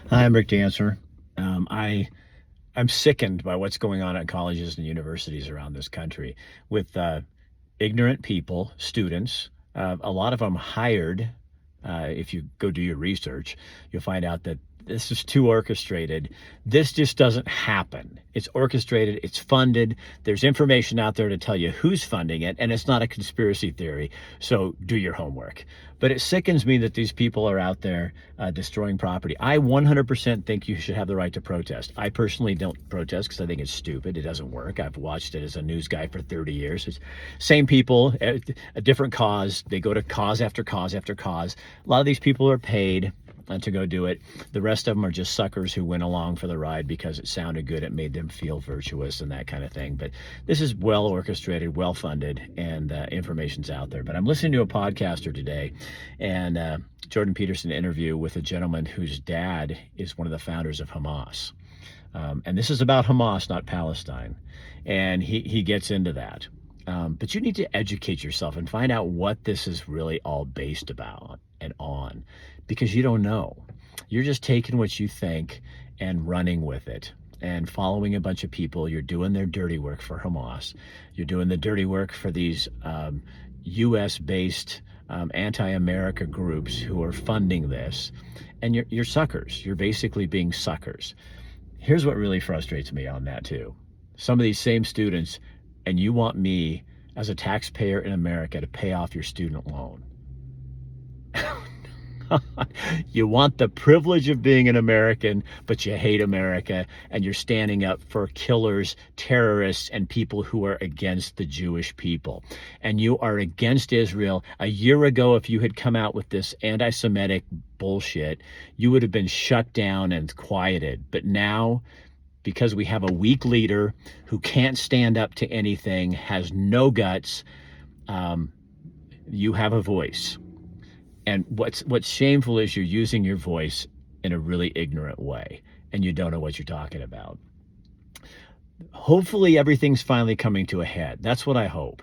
Hi, I'm Rick Dancer. I'm sickened by what's going on at colleges and universities around this country with ignorant people, students. A lot of them hired. If you go do your research, you'll find out that this is too orchestrated. This just doesn't happen. It's orchestrated, it's funded. There's information out there to tell you who's funding it, and it's not a conspiracy theory. So do your homework. But it sickens me that these people are out there destroying property. I 100% think you should have the right to protest. I personally don't protest because I think it's stupid. It doesn't work. I've watched it as a news guy for 30 years. It's same people, a different cause. They go to cause after cause after cause. A lot of these people are paid to go do it. The rest of them are just suckers who went along for the ride because it sounded good. It made them feel virtuous and that kind of thing. But this is well orchestrated, well funded, and information's out there. But I'm listening to a podcaster today, and Jordan Peterson interview with a gentleman whose dad is one of the founders of Hamas. And this is about Hamas, not Palestine. And he gets into that. But you need to educate yourself and find out what this is really all based about and on, because you don't know. You're just taking what you think and running with it and following a bunch of people. You're doing their dirty work for Hamas. You're doing the dirty work for these U.S.-based anti-America groups who are funding this. And you're suckers. You're basically being suckers. Here's what really frustrates me on that too. Some of these same students, and you want me as a taxpayer in America to pay off your student loan. You want the privilege of being an American, but you hate America, and you're standing up for killers, terrorists, and people who are against the Jewish people. And you are against Israel. A year ago, if you had come out with this anti-Semitic bullshit, you would have been shut down and quieted. But now, because we have a weak leader who can't stand up to anything, has no guts, you have a voice. And what's shameful is you're using your voice in a really ignorant way, and you don't know what you're talking about. Hopefully everything's finally coming to a head. That's what I hope.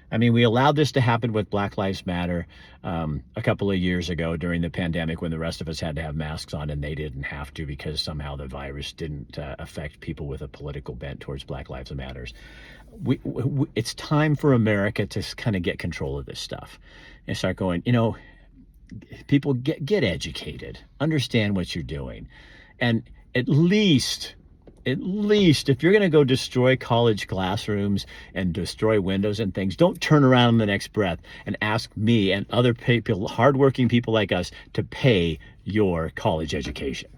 I mean, we allowed this to happen with Black Lives Matter a couple of years ago during the pandemic when the rest of us had to have masks on and they didn't have to because somehow the virus didn't affect people with a political bent towards Black Lives Matters. It's time for America to kind of get control of this stuff and start going, people get educated, understand what you're doing. And at least if you're going to go destroy college classrooms and destroy windows and things, don't turn around in the next breath and ask me and other people, hardworking people like us, to pay your college education.